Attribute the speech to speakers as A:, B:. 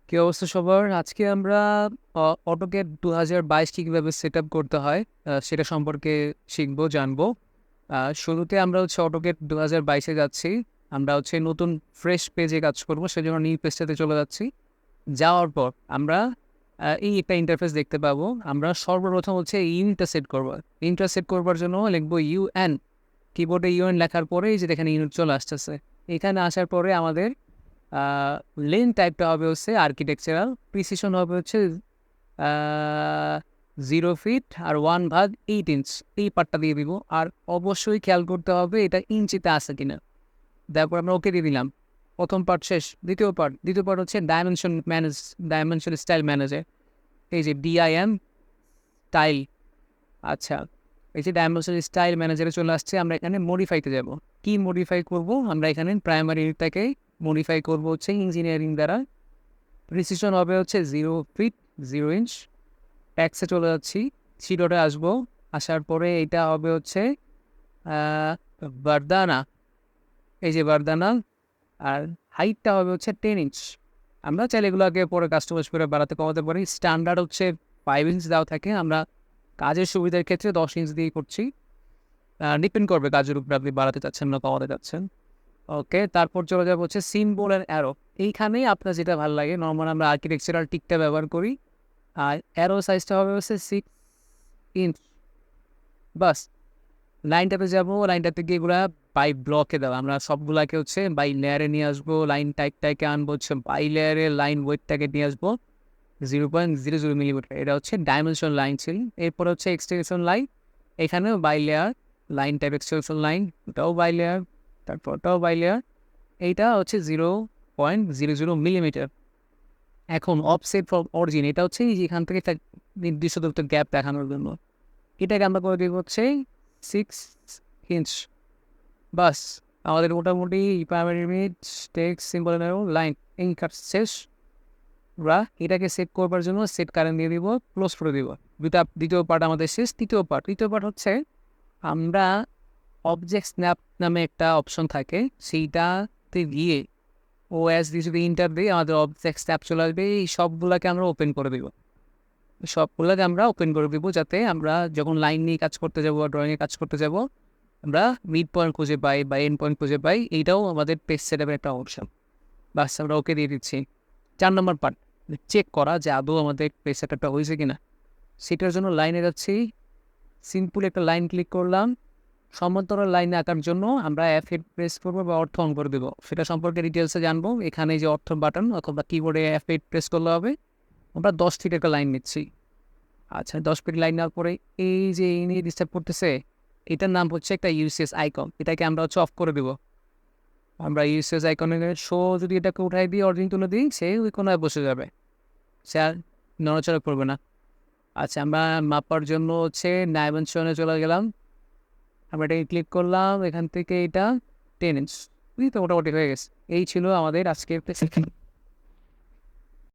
A: কি অবস্থা সবার? আজকে আমরা AutoCAD 2022 কিভাবে সেটআপ করতে হয় সেটা সম্পর্কে শিখবো, জানবো। শুরুতে আমরা AutoCAD 2022 এ যাচ্ছি। আমরা নতুন ফ্রেশ পেজে কাজ করব। সেজন্য নিউ পেজটাতে চলে যাচ্ছি। যাওয়ার পর আমরা এই একটা ইন্টারফেস দেখতে পাবো। আমরা সর্বপ্রথম ইউনিটটা সেট করব। ইউনিটটা সেট করবার জন্য লিখব ইউএন। কিবোর্ডে ইউএন লেখার পরে এই যে দেখেন ইউনিট চলে আসতেছে। এখানে আসার পরে আমাদের লেন টাইপটা হবে আর্কিটেকচারাল, প্রিসিশন হবে 0 ফিট আর 1/8 ইঞ্চ, এই পার্টটা দিয়ে দিব। আর অবশ্যই খেয়াল করতে হবে এটা ইঞ্চিতে আছে কিনা। তারপর আমরা ওকে দিয়ে দিলাম। প্রথম পার্ট শেষ। দ্বিতীয় পার্ট ডাইমেনশন স্টাইল ম্যানেজার। এই যে ডিআইএম স্টাইল। আচ্ছা, এই যে ডাইমেনশন স্টাইল ম্যানেজারে চলে আসছে। আমরা এখানে মডিফাইতে যাব। কি মডিফাই করব? আমরা এখানে প্রাইমারিটাকে মডিফাই করব ইঞ্জিনিয়ারিং দ্বারা। প্রিসিশন হবে 0 ফিট 0 ইঞ্চ। ট্যাক্সে চলে যাচ্ছি, শিডোরে আসবো। আসার পরে এটা হবে বারদানা। এই যে বারদানা। আর হাইটটা হবে 10 ইঞ্চ। আমরা চাইলে এগুলোকে পরে কাস্টমাইজ করে বাড়াতে কমাতে পারি। স্ট্যান্ডার্ড 5 ইঞ্চ দেওয়া থাকে। আমরা কাজের সুবিধার ক্ষেত্রে 10 ইঞ্চ দিয়েই করছি। ডিপেন্ড করবে কাজের উপরে আপনি বাড়াতে চাচ্ছেন না কমাতে চাচ্ছেন। ওকে, তারপর চলে যাবো সিম্বল অ্যান্ড অ্যারো। এইখানেই আপনার যেটা ভালো লাগে। নর্মাল আমরা আর্কিটেকচারাল টিকটা ব্যবহার করি। আর অ্যারো সাইজটা হবে 6 ইঞ্চ। বাস, লাইনটাতে যাবো। লাইনটাতে গিয়ে এগুলা বাই ব্লকে দেওয়া। আমরা সবগুলাকে বাই লেয়ারে নিয়ে আসবো। লাইন টাইপটাকে আনবো বাই লেয়ারে। লাইন ওয়েটটাকে নিয়ে আসবো 0.00 মিলিমিটার। এটা ডাইমেনশন লাইন ছিল। এরপর এক্সটেনশন লাইন। এখানেও by layer. Line type extension line, ওটাও বাই লেয়ার। তারপর ওটাও বাই লেয়ার। এইটা 0.00 মিলিমিটার। এখন অফসেট ফ্রম অরিজিন, এটা এই যে এখান থেকে একটা নির্দিষ্ট দূরত্ব গ্যাপ দেখানোর জন্য। এটাকে আমরা করে দিব 6 ইঞ্চ। বাস, আমাদের মোটামুটি primary image text symbol line এই কাজ শেষ। আমরা এটাকে সেভ করবার জন্য সেট কারেন্ট দিয়ে দিব, ক্লোজ করে দিব। দ্বিতীয় পার্ট আমাদের শেষ। তৃতীয় পার্ট আমরা অবজেক্ট স্ন্যাপ নামে একটা অপশন থাকে, সেইটাতে গিয়ে OS দিয়ে যদি ইন্টার দিই আমাদের অবজেক্ট স্ন্যাপ চলে আসবে। এই সবগুলোকে আমরা ওপেন করে দিব। যাতে আমরা যখন লাইন নিয়ে কাজ করতে যাব বা ড্রয়িংয়ে কাজ করতে যাব আমরা মিড পয়েন্ট খুঁজে পাই বা এন্ড পয়েন্ট খুঁজে পাই। এইটাও আমাদের পেজ সেটআপের একটা অপশন। বাস, আমরা ওকে দিয়ে দিচ্ছি। 4 নম্বর পার্ট, চেক করা যে আদৌ আমাদের পেজ সেটআপটা হয়েছে কিনা। সেটার জন্য লাইনে যাচ্ছি। সিম্পল একটা লাইন ক্লিক করলাম। সমান্তরাল লাইনে আঁকার জন্য আমরা F8 প্রেস করবো বা অর্থ অন করে দেবো। সেটা সম্পর্কে ডিটেলসে জানবো। এখানে যে অর্থ বাটন অথবা কিবোর্ডে F8 প্রেস করলে হবে। আমরা 10 ফিট একটা লাইন নিচ্ছি। আচ্ছা, 10 ফিট লাইন নেওয়ার পরে এই যে এই নিয়ে ডিস্টার্ব করতেছে, এটার নাম একটা ইউসিএস আইকন। এটাকে আমরা অফ করে দেবো। আমরা ইউসিএস আইকনের শো যদি এটাকে উঠাই দিই, অরিজিন তুলে দিই, সে ওই কোনায় বসে যাবে। সে আর নড়াচড়া করবে না। আচ্ছা, আমরা মাপার জন্য ডাইমেনশনে চলে গেলাম। আমরা এটাকে ক্লিক করলাম। এখান থেকে এটা 10 ইঞ্চ। বুঝলি তো, মোটামুটি হয়ে গেছে। এই ছিল আমাদের আজকের